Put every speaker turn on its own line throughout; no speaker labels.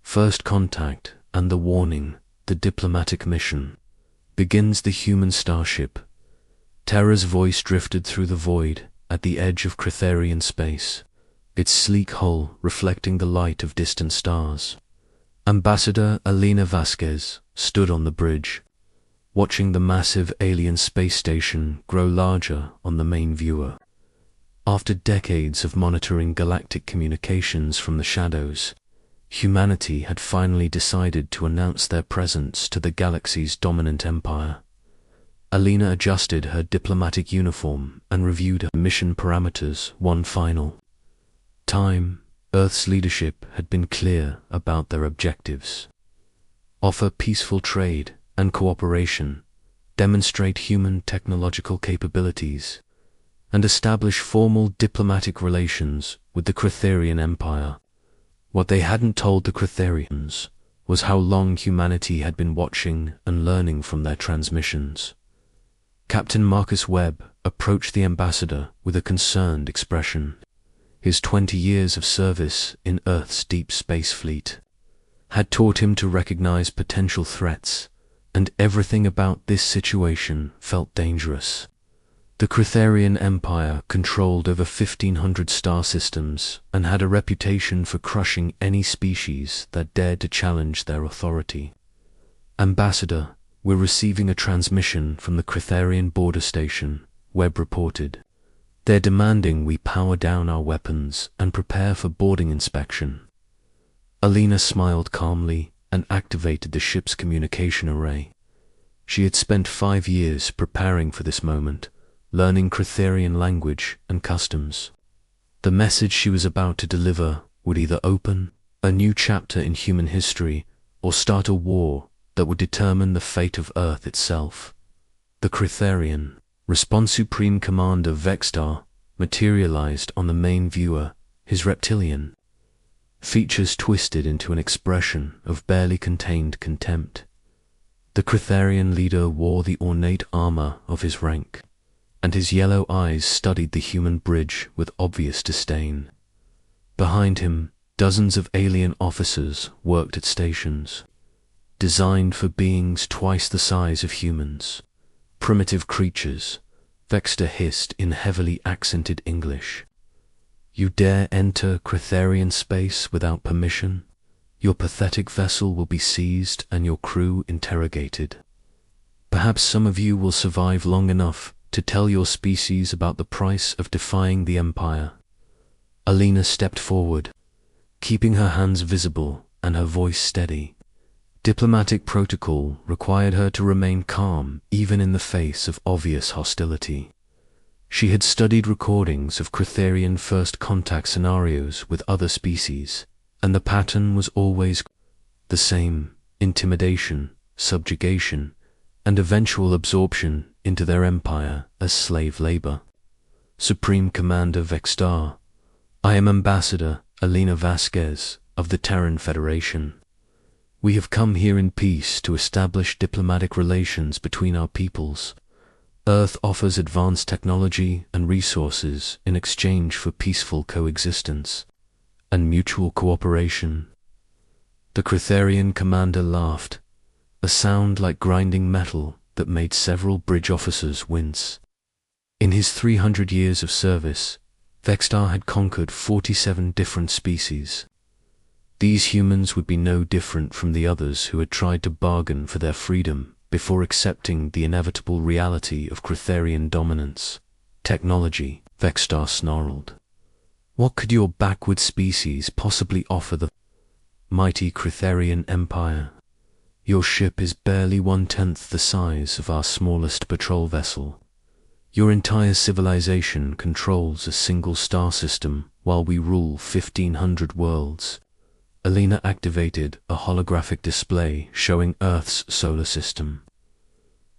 First contact and the warning, the diplomatic mission. Begins the human starship. Terra's voice drifted through the void at the edge of Cretharian space, its sleek hull reflecting the light of distant stars. Ambassador Alina Vasquez stood on the bridge, watching the massive alien space station grow larger on the main viewer. After decades of monitoring galactic communications from the shadows, humanity had finally decided to announce their presence to the galaxy's dominant empire. Alina adjusted her diplomatic uniform and reviewed her mission parameters one final time. Earth's leadership had been clear about their objectives. Offer peaceful trade and cooperation, demonstrate human technological capabilities, and establish formal diplomatic relations with the Cretharian Empire. What they hadn't told the Cretharians was how long humanity had been watching and learning from their transmissions. Captain Marcus Webb approached the ambassador with a concerned expression. His 20 years of service in Earth's deep space fleet had taught him to recognize potential threats, and everything about this situation felt dangerous. The Cretharian Empire controlled over 1,500 star systems and had a reputation for crushing any species that dared to challenge their authority. Ambassador, we're receiving a transmission from the Cretharian border station, Webb reported. They're demanding we power down our weapons and prepare for boarding inspection. Alina smiled calmly and activated the ship's communication array. She had spent 5 years preparing for this moment, learning Cretharian language and customs. The message she was about to deliver would either open a new chapter in human history or start a war that would determine the fate of Earth itself. The Cretharian Response Supreme Commander Vextar materialized on the main viewer, his reptilian features twisted into an expression of barely contained contempt. The Cretharian leader wore the ornate armor of his rank, and his yellow eyes studied the human bridge with obvious disdain. Behind him, dozens of alien officers worked at stations, designed for beings twice the size of humans. Primitive creatures, Vextar hissed in heavily accented English. You dare enter Cretharian space without permission? Your pathetic vessel will be seized and your crew interrogated. Perhaps some of you will survive long enough to tell your species about the price of defying the Empire. Alina stepped forward, keeping her hands visible and her voice steady. Diplomatic protocol required her to remain calm even in the face of obvious hostility. She had studied recordings of Cretharian first contact scenarios with other species, and the pattern was always the same: intimidation, subjugation, and eventual absorption into their empire as slave labor. Supreme Commander Vextar, I am Ambassador Alina Vasquez of the Terran Federation. We have come here in peace to establish diplomatic relations between our peoples. Earth offers advanced technology and resources in exchange for peaceful coexistence and mutual cooperation. The Cretharian commander laughed, a sound like grinding metal that made several bridge officers wince. In his 300 years of service, Vextar had conquered 47 different species. These humans would be no different from the others who had tried to bargain for their freedom before accepting the inevitable reality of Cretharian dominance. Technology, Vextar snarled. What could your backward species possibly offer the mighty Cretharian Empire? Your ship is barely 1/10 the size of our smallest patrol vessel. Your entire civilization controls a single star system while we rule 1,500 worlds. Alina activated a holographic display showing Earth's solar system.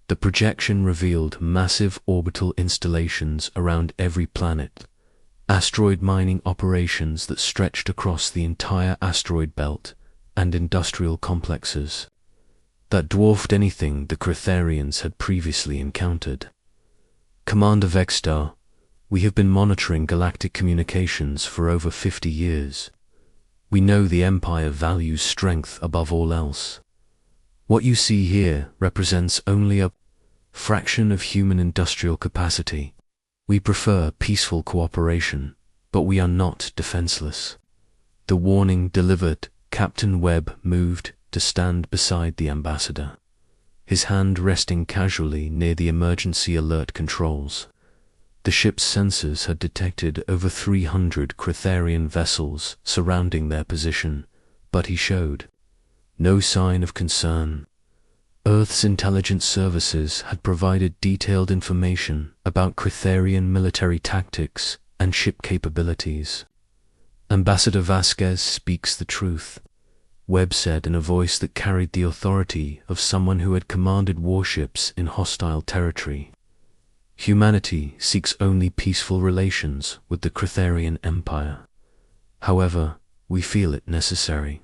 The projection revealed massive orbital installations around every planet, asteroid mining operations that stretched across the entire asteroid belt, and industrial complexes that dwarfed anything the Cretharians had previously encountered. Commander Vextar, we have been monitoring galactic communications for over 50 years. We know the Empire values strength above all else. What you see here represents only a fraction of human industrial capacity. We prefer peaceful cooperation, but we are not defenseless. The warning delivered, Captain Webb moved to stand beside the ambassador, his hand resting casually near the emergency alert controls. The ship's sensors had detected over 300 Cretharian vessels surrounding their position, but he showed no sign of concern. Earth's intelligence services had provided detailed information about Cretharian military tactics and ship capabilities. Ambassador Vasquez speaks the truth, Webb said in a voice that carried the authority of someone who had commanded warships in hostile territory. Humanity seeks only peaceful relations with the Cretharian Empire. However, we feel it necessary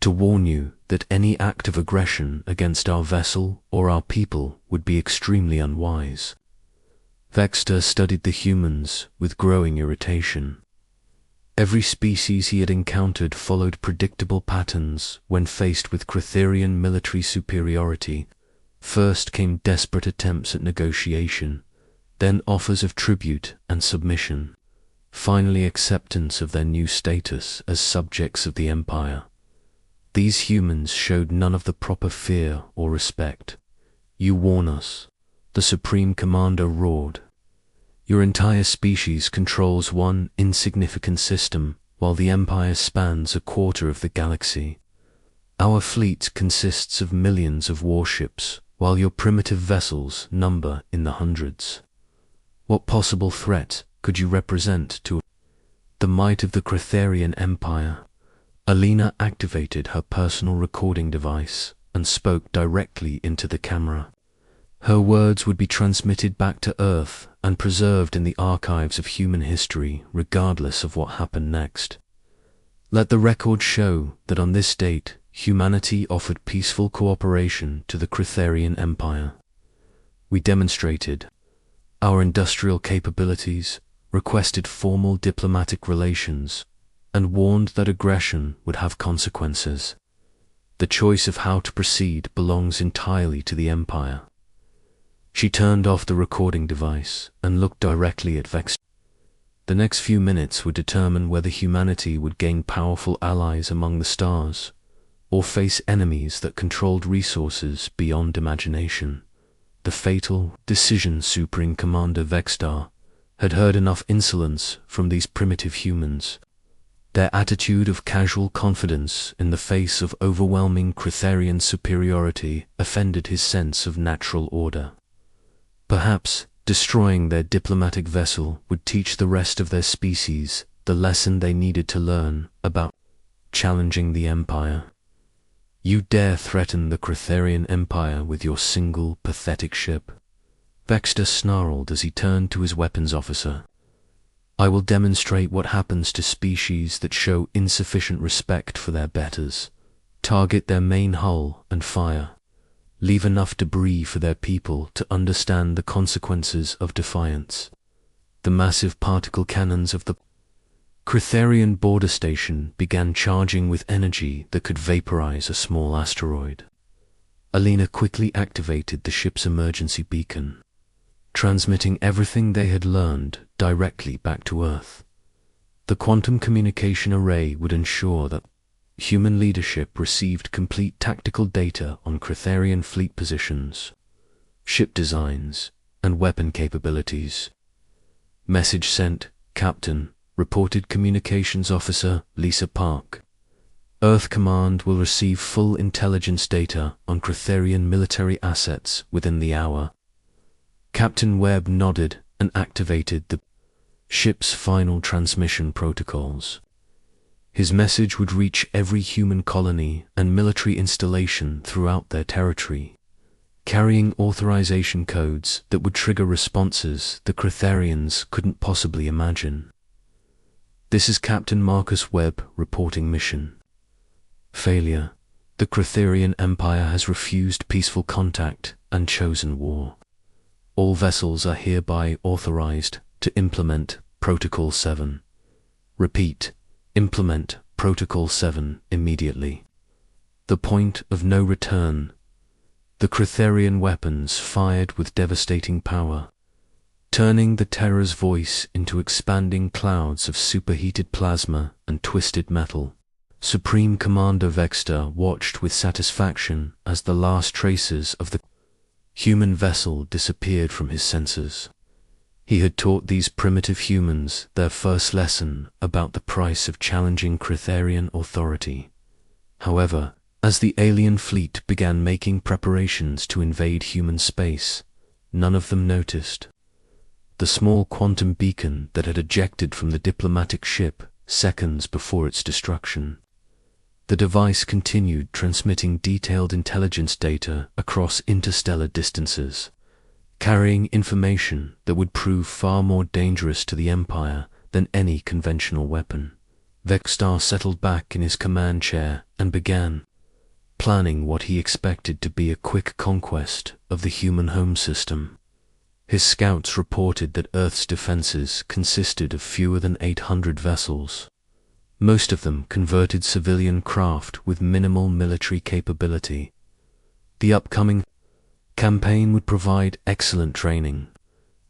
to warn you that any act of aggression against our vessel or our people would be extremely unwise. Vexter studied the humans with growing irritation. Every species he had encountered followed predictable patterns when faced with Cretharian military superiority. First came desperate attempts at negotiation, then offers of tribute and submission, finally acceptance of their new status as subjects of the Empire. These humans showed none of the proper fear or respect. You warn us, the Supreme Commander roared. Your entire species controls one insignificant system, while the Empire spans a quarter of the galaxy. Our fleet consists of millions of warships, while your primitive vessels number in the hundreds. What possible threat could you represent to the might of the Cretharian Empire? Alina activated her personal recording device and spoke directly into the camera. Her words would be transmitted back to Earth and preserved in the archives of human history, regardless of what happened next. Let the record show that on this date, humanity offered peaceful cooperation to the Cretharian Empire. We demonstrated our industrial capabilities, requested formal diplomatic relations, and warned that aggression would have consequences. The choice of how to proceed belongs entirely to the Empire. She turned off the recording device and looked directly at Vex. The next few minutes would determine whether humanity would gain powerful allies among the stars, or face enemies that controlled resources beyond imagination. The fatal decision Supreme Commander Vextar had heard enough insolence from these primitive humans. Their attitude of casual confidence in the face of overwhelming Cretharian superiority offended his sense of natural order. Perhaps destroying their diplomatic vessel would teach the rest of their species the lesson they needed to learn about challenging the Empire. You dare threaten the Cretharian Empire with your single, pathetic ship? Vexter snarled as he turned to his weapons officer. I will demonstrate what happens to species that show insufficient respect for their betters. Target their main hull and fire. Leave enough debris for their people to understand the consequences of defiance. The massive particle cannons of the Cretharian border station began charging with energy that could vaporize a small asteroid. Alina quickly activated the ship's emergency beacon, transmitting everything they had learned directly back to Earth. The quantum communication array would ensure that human leadership received complete tactical data on Cretharian fleet positions, ship designs, and weapon capabilities. Message sent, Captain, reported Communications Officer Lisa Park. Earth Command will receive full intelligence data on Cretharian military assets within the hour. Captain Webb nodded and activated the ship's final transmission protocols. His message would reach every human colony and military installation throughout their territory, carrying authorization codes that would trigger responses the Cretharians couldn't possibly imagine. This is Captain Marcus Webb reporting mission. Failure. The Cretharian Empire has refused peaceful contact and chosen war. All vessels are hereby authorized to implement Protocol 7. Repeat, implement Protocol 7 immediately. The point of no return. The Cretharian weapons fired with devastating power, turning the Terror's voice into expanding clouds of superheated plasma and twisted metal. Supreme Commander Vexter watched with satisfaction as the last traces of the human vessel disappeared from his sensors. He had taught these primitive humans their first lesson about the price of challenging Cretharian authority. However, as the alien fleet began making preparations to invade human space, none of them noticed the small quantum beacon that had ejected from the diplomatic ship seconds before its destruction. The device continued transmitting detailed intelligence data across interstellar distances, carrying information that would prove far more dangerous to the Empire than any conventional weapon. Vextar settled back in his command chair and began planning what he expected to be a quick conquest of the human home system. His scouts reported that Earth's defenses consisted of fewer than 800 vessels, most of them converted civilian craft with minimal military capability. The upcoming campaign would provide excellent training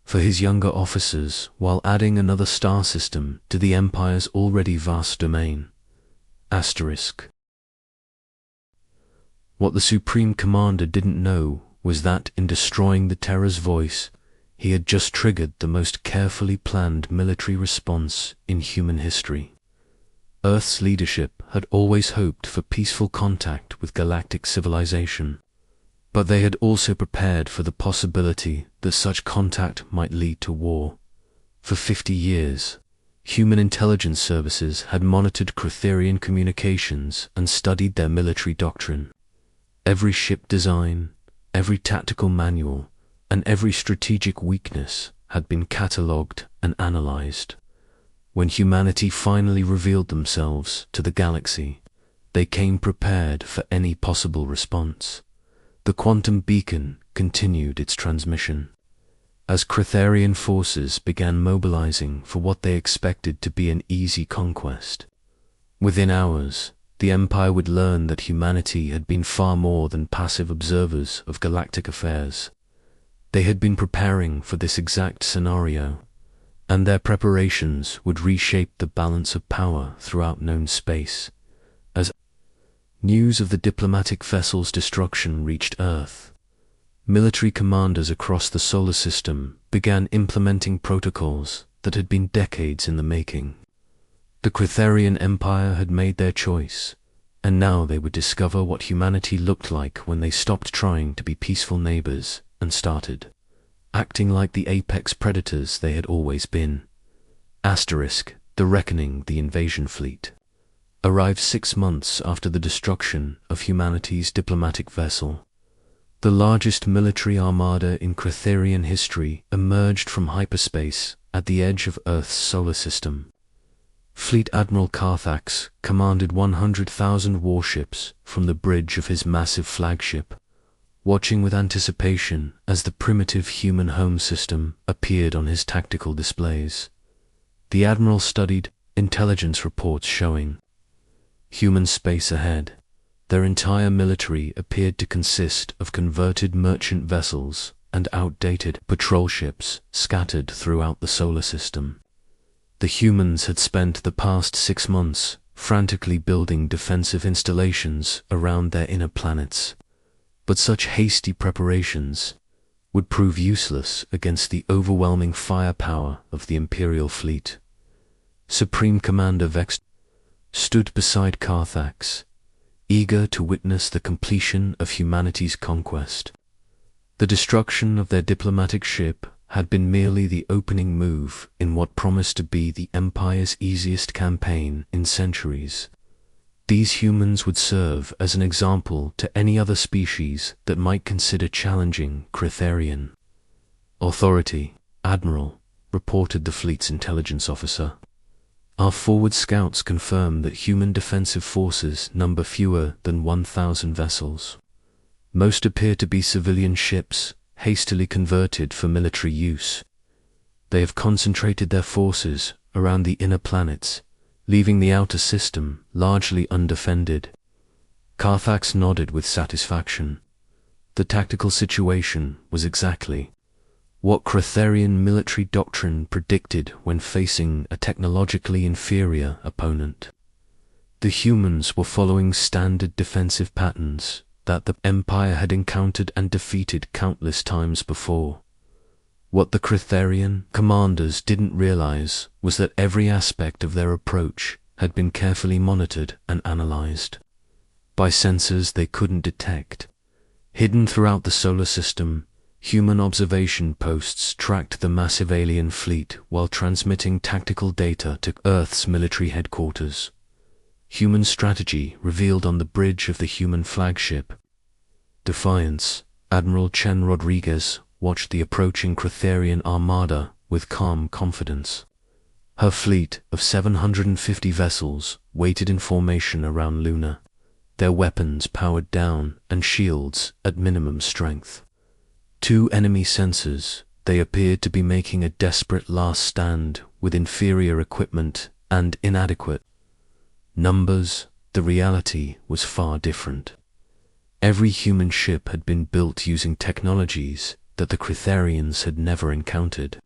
for his younger officers while adding another star system to the Empire's already vast domain. What the Supreme Commander didn't know was that in destroying the Terror's voice, he had just triggered the most carefully planned military response in human history. Earth's leadership had always hoped for peaceful contact with galactic civilization, but they had also prepared for the possibility that such contact might lead to war. For 50 years, human intelligence services had monitored Cretharian communications and studied their military doctrine. Every ship design, every tactical manual, and every strategic weakness had been catalogued and analyzed. When humanity finally revealed themselves to the galaxy, they came prepared for any possible response. The quantum beacon continued its transmission. As Cretharian forces began mobilizing for what they expected to be an easy conquest, within hours, the Empire would learn that humanity had been far more than passive observers of galactic affairs. They had been preparing for this exact scenario, and their preparations would reshape the balance of power throughout known space. As news of the diplomatic vessel's destruction reached Earth, military commanders across the solar system began implementing protocols that had been decades in the making. The Cretharian Empire had made their choice, and now they would discover what humanity looked like when they stopped trying to be peaceful neighbors and started acting like the apex predators they had always been. The Reckoning, the invasion fleet, arrived 6 months after the destruction of humanity's diplomatic vessel. The largest military armada in Cretharian history emerged from hyperspace at the edge of Earth's solar system. Fleet Admiral Carthax commanded 100,000 warships from the bridge of his massive flagship, watching with anticipation as the primitive human home system appeared on his tactical displays. The Admiral studied intelligence reports showing human space ahead. Their entire military appeared to consist of converted merchant vessels and outdated patrol ships scattered throughout the solar system. The humans had spent the past 6 months frantically building defensive installations around their inner planets, but such hasty preparations would prove useless against the overwhelming firepower of the Imperial fleet. Supreme Commander Vex stood beside Carthax, eager to witness the completion of humanity's conquest. The destruction of their diplomatic ship had been merely the opening move in what promised to be the Empire's easiest campaign in centuries. These humans would serve as an example to any other species that might consider challenging Cretharian authority. Admiral, reported the fleet's intelligence officer. Our forward scouts confirm that human defensive forces number fewer than 1,000 vessels. Most appear to be civilian ships, hastily converted for military use. They have concentrated their forces around the inner planets, leaving the outer system largely undefended. Carthax nodded with satisfaction. The tactical situation was exactly what Cretharian military doctrine predicted when facing a technologically inferior opponent. The humans were following standard defensive patterns that the Empire had encountered and defeated countless times before. What the Cretharian commanders didn't realize was that every aspect of their approach had been carefully monitored and analyzed by sensors they couldn't detect. Hidden throughout the solar system, human observation posts tracked the massive alien fleet while transmitting tactical data to Earth's military headquarters. Human strategy revealed on the bridge of the human flagship Defiance. Admiral Chen Rodriguez watched the approaching Cretharian armada with calm confidence. Her fleet of 750 vessels waited in formation around Luna, their weapons powered down and shields at minimum strength. 2 enemy sensors, they appeared to be making a desperate last stand with inferior equipment and inadequate numbers. The reality was far different. Every human ship had been built using technologies that the Cretharians had never encountered.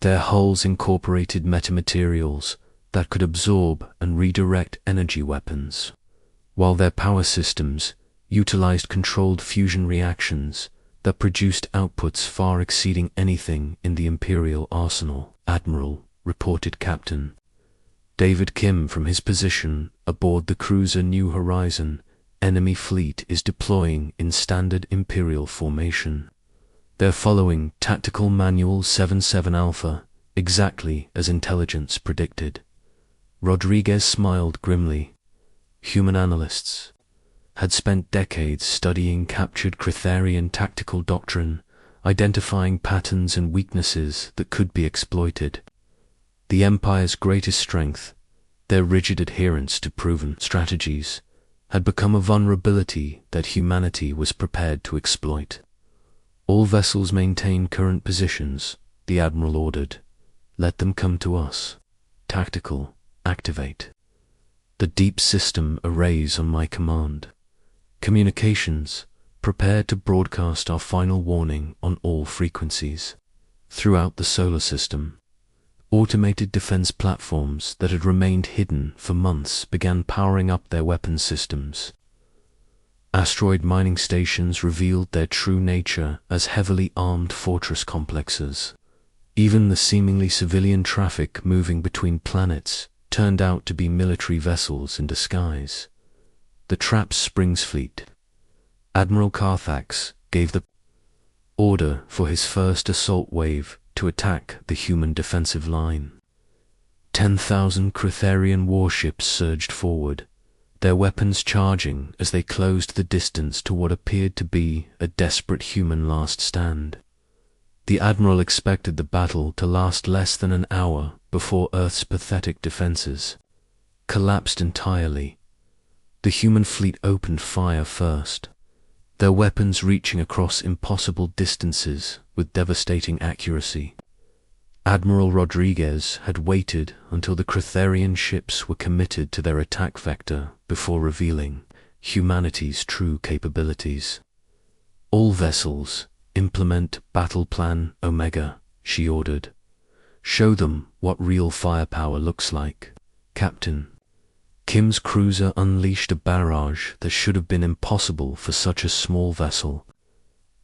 Their hulls incorporated metamaterials that could absorb and redirect energy weapons, while their power systems utilized controlled fusion reactions that produced outputs far exceeding anything in the Imperial arsenal. Admiral, reported Captain David Kim from his position aboard the cruiser New Horizon, enemy fleet is deploying in standard Imperial formation. They're following Tactical Manual 77 Alpha, exactly as intelligence predicted. Rodriguez smiled grimly. Human analysts had spent decades studying captured Cretharian tactical doctrine, identifying patterns and weaknesses that could be exploited. The Empire's greatest strength, their rigid adherence to proven strategies, had become a vulnerability that humanity was prepared to exploit. All vessels maintain current positions, the Admiral ordered. Let them come to us. Tactical, activate the deep system arrays on my command. Communications, prepare to broadcast our final warning on all frequencies. Throughout the solar system, automated defense platforms that had remained hidden for months began powering up their weapons systems. Asteroid mining stations revealed their true nature as heavily armed fortress complexes. Even the seemingly civilian traffic moving between planets turned out to be military vessels in disguise. The Trapped Springs fleet. Admiral Carthax gave the order for his first assault wave to attack the human defensive line. 10,000 Cretharian warships surged forward, their weapons charging as they closed the distance to what appeared to be a desperate human last stand. The Admiral expected the battle to last less than an hour before Earth's pathetic defenses collapsed entirely. The human fleet opened fire first, their weapons reaching across impossible distances with devastating accuracy. Admiral Rodriguez had waited until the Cretharian ships were committed to their attack vector before revealing humanity's true capabilities. All vessels, implement Battle Plan Omega, she ordered. Show them what real firepower looks like. Captain Kim's cruiser unleashed a barrage that should have been impossible for such a small vessel.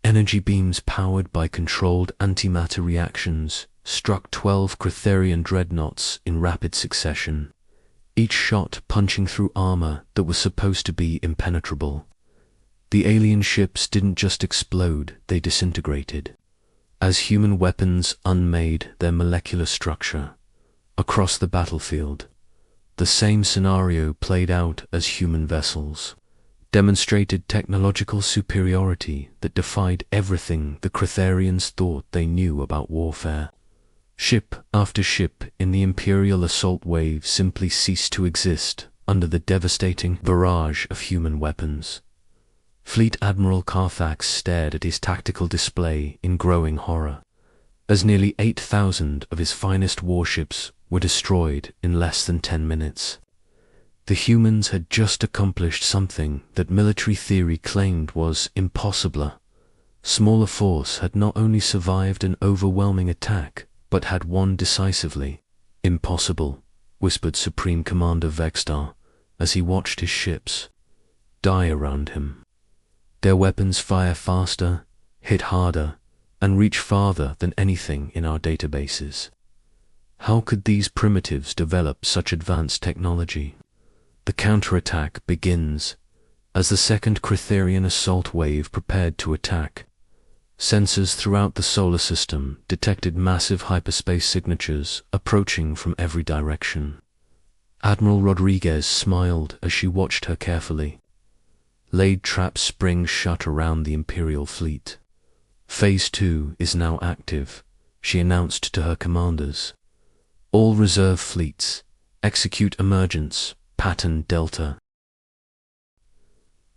Energy beams powered by controlled antimatter reactions struck 12 Cretharian dreadnoughts in rapid succession, each shot punching through armor that was supposed to be impenetrable. The alien ships didn't just explode, they disintegrated, as human weapons unmade their molecular structure. Across the battlefield, the same scenario played out as human vessels demonstrated technological superiority that defied everything the Cretharians thought they knew about warfare. Ship after ship in the Imperial assault wave simply ceased to exist under the devastating barrage of human weapons. Fleet Admiral Carthax stared at his tactical display in growing horror, as nearly 8,000 of his finest warships were destroyed in less than 10 minutes. The humans had just accomplished something that military theory claimed was impossible. Smaller force had not only survived an overwhelming attack, but had won decisively. Impossible, whispered Supreme Commander Vextar as he watched his ships die around him. Their weapons fire faster, hit harder, and reach farther than anything in our databases. How could these primitives develop such advanced technology? The counterattack begins as the second Critherian assault wave prepared to attack. Sensors throughout the solar system detected massive hyperspace signatures approaching from every direction. Admiral Rodriguez smiled as she watched her carefully. Laid traps spring shut around the Imperial fleet. Phase 2 is now active, she announced to her commanders. All reserve fleets, execute emergence, pattern Delta.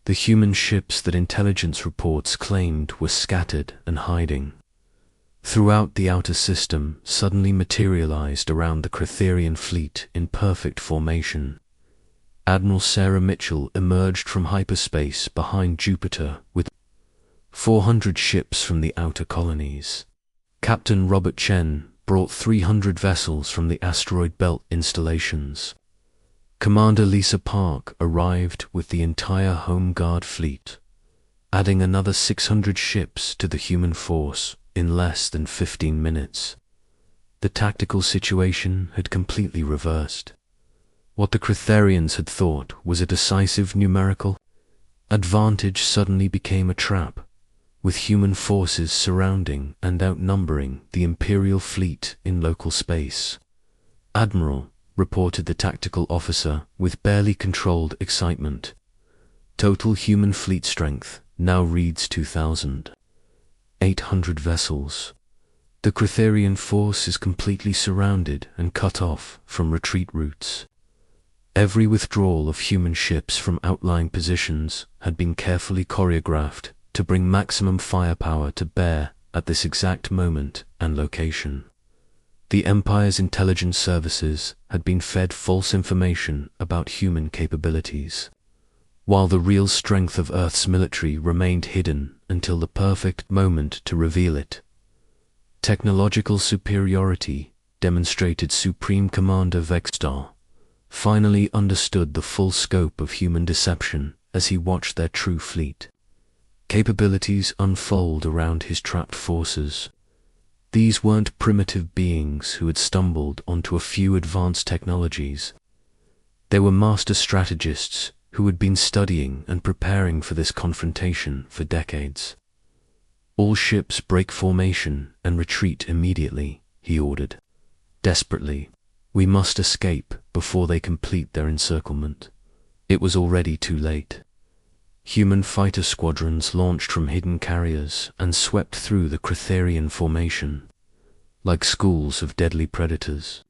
The human ships that intelligence reports claimed were scattered and hiding throughout the outer system suddenly materialized around the Critherian fleet in perfect formation. Admiral Sarah Mitchell emerged from hyperspace behind Jupiter with 400 ships from the outer colonies. Captain Robert Chen brought 300 vessels from the asteroid belt installations. Commander Lisa Park arrived with the entire Home Guard fleet, adding another 600 ships to the human force in less than 15 minutes. The tactical situation had completely reversed. What the Critherians had thought was a decisive numerical advantage suddenly became a trap, with human forces surrounding and outnumbering the Imperial fleet in local space. Admiral, reported the tactical officer with barely controlled excitement. Total human fleet strength now reads 2,800 vessels. The Critherian force is completely surrounded and cut off from retreat routes. Every withdrawal of human ships from outlying positions had been carefully choreographed to bring maximum firepower to bear at this exact moment and location. The Empire's intelligence services had been fed false information about human capabilities, while the real strength of Earth's military remained hidden until the perfect moment to reveal it. Technological superiority demonstrated Supreme Commander Vextar finally understood the full scope of human deception as he watched their true fleet capabilities unfold around his trapped forces. These weren't primitive beings who had stumbled onto a few advanced technologies. They were master strategists who had been studying and preparing for this confrontation for decades. All ships break formation and retreat immediately, he ordered. Desperately, we must escape before they complete their encirclement. It was already too late. Human fighter squadrons launched from hidden carriers and swept through the Critherian formation, like schools of deadly predators.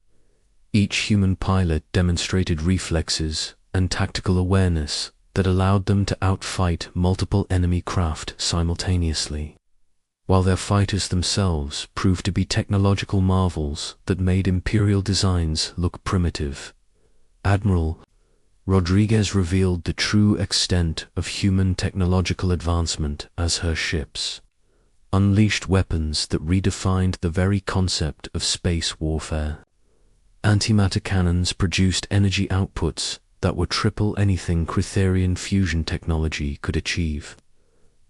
Each human pilot demonstrated reflexes and tactical awareness that allowed them to outfight multiple enemy craft simultaneously, while their fighters themselves proved to be technological marvels that made Imperial designs look primitive. Admiral Rodriguez revealed the true extent of human technological advancement as her ships unleashed weapons that redefined the very concept of space warfare. Antimatter cannons produced energy outputs that were triple anything Critherian fusion technology could achieve,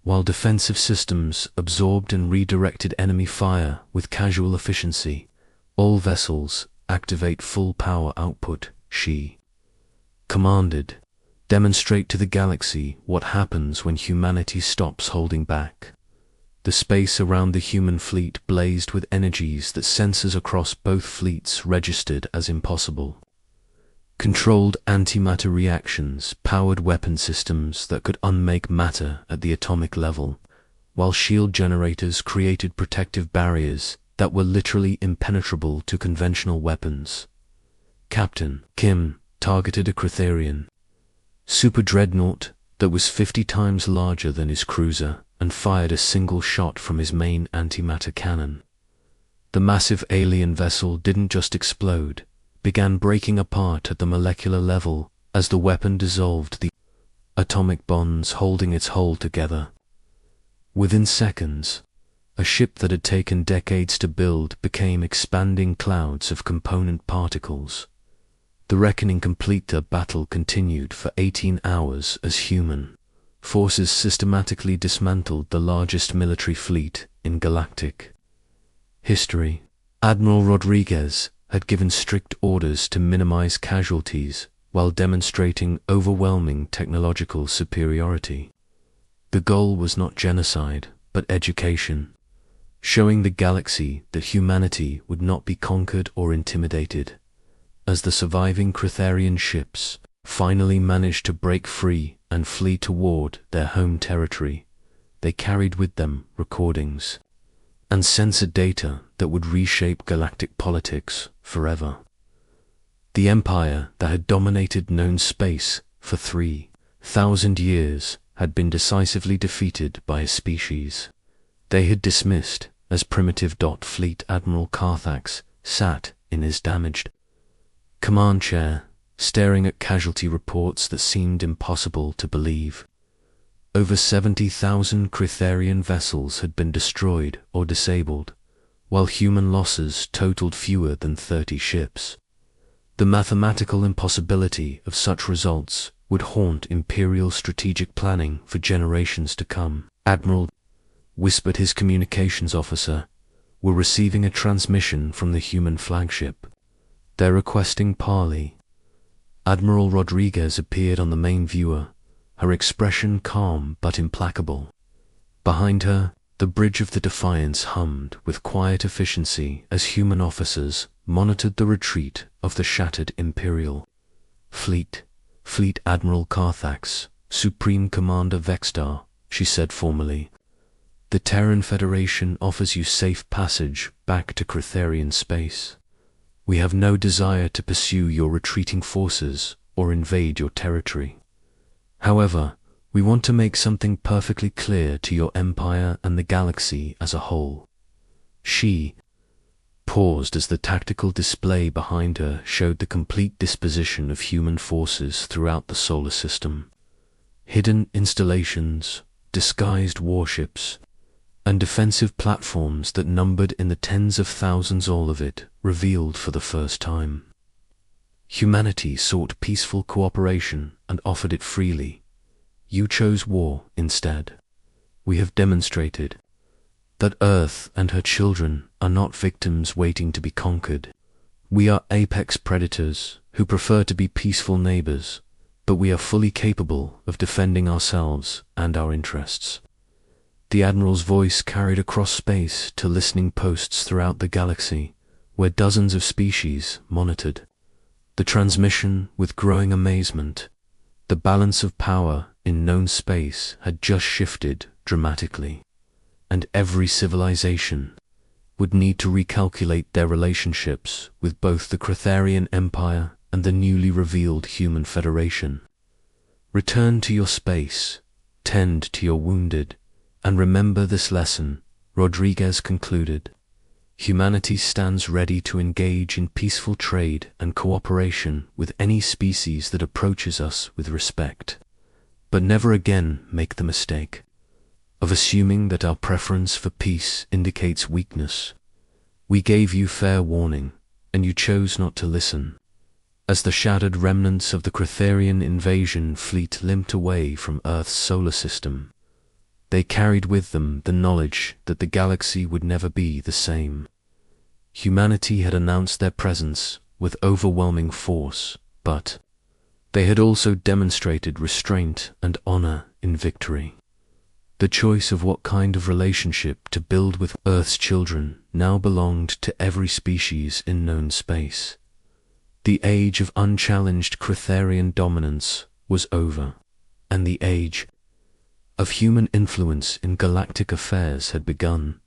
while defensive systems absorbed and redirected enemy fire with casual efficiency. All vessels activate full power output, she commanded. Demonstrate to the galaxy what happens when humanity stops holding back. The space around the human fleet blazed with energies that sensors across both fleets registered as impossible. Controlled antimatter reactions powered weapon systems that could unmake matter at the atomic level, while shield generators created protective barriers that were literally impenetrable to conventional weapons. Captain Kim targeted a Critherian super dreadnought that was 50 times larger than his cruiser and fired a single shot from his main antimatter cannon. The massive alien vessel didn't just explode, began breaking apart at the molecular level as the weapon dissolved the atomic bonds holding its hull together. Within seconds, a ship that had taken decades to build became expanding clouds of component particles. The reckoning complete, the battle continued for 18 hours as human forces systematically dismantled the largest military fleet in galactic history. Admiral Rodriguez had given strict orders to minimize casualties while demonstrating overwhelming technological superiority. The goal was not genocide, but education, showing the galaxy that humanity would not be conquered or intimidated. As the surviving Cretharian ships finally managed to break free and flee toward their home territory, they carried with them recordings and sensor data that would reshape galactic politics forever. The empire that had dominated known space for 3,000 years had been decisively defeated by a species they had dismissed as primitive. Fleet Admiral Carthax sat in his damaged command chair, staring at casualty reports that seemed impossible to believe. Over 70,000 Cretharian vessels had been destroyed or disabled, while human losses totaled fewer than 30 ships. The mathematical impossibility of such results would haunt Imperial strategic planning for generations to come. "Admiral," whispered his communications officer, "we're receiving a transmission from the human flagship. They're requesting parley." Admiral Rodriguez appeared on the main viewer, her expression calm but implacable. Behind her, the bridge of the Defiance hummed with quiet efficiency as human officers monitored the retreat of the shattered Imperial fleet. "Fleet Admiral Carthax, Supreme Commander Vextar," she said formally. "The Terran Federation offers you safe passage back to Cretharian space. We have no desire to pursue your retreating forces or invade your territory. However, we want to make something perfectly clear to your empire and the galaxy as a whole." She paused as the tactical display behind her showed the complete disposition of human forces throughout the solar system. Hidden installations, disguised warships, and defensive platforms that numbered in the tens of thousands, all of it revealed for the first time. Humanity sought peaceful cooperation and offered it freely. You chose war instead. We have demonstrated that Earth and her children are not victims waiting to be conquered. We are apex predators who prefer to be peaceful neighbors, but we are fully capable of defending ourselves and our interests. The Admiral's voice carried across space to listening posts throughout the galaxy, where dozens of species monitored the transmission with growing amazement. The balance of power in known space had just shifted dramatically, and every civilization would need to recalculate their relationships with both the Cretharian Empire and the newly revealed Human Federation. "Return to your space, tend to your wounded, and remember this lesson," Rodriguez concluded. "Humanity stands ready to engage in peaceful trade and cooperation with any species that approaches us with respect. But never again make the mistake of assuming that our preference for peace indicates weakness. We gave you fair warning, and you chose not to listen." As the shattered remnants of the Cretharian invasion fleet limped away from Earth's solar system, they carried with them the knowledge that the galaxy would never be the same. Humanity had announced their presence with overwhelming force, but they had also demonstrated restraint and honor in victory. The choice of what kind of relationship to build with Earth's children now belonged to every species in known space. The age of unchallenged Cretharian dominance was over, and the age of human influence in galactic affairs had begun.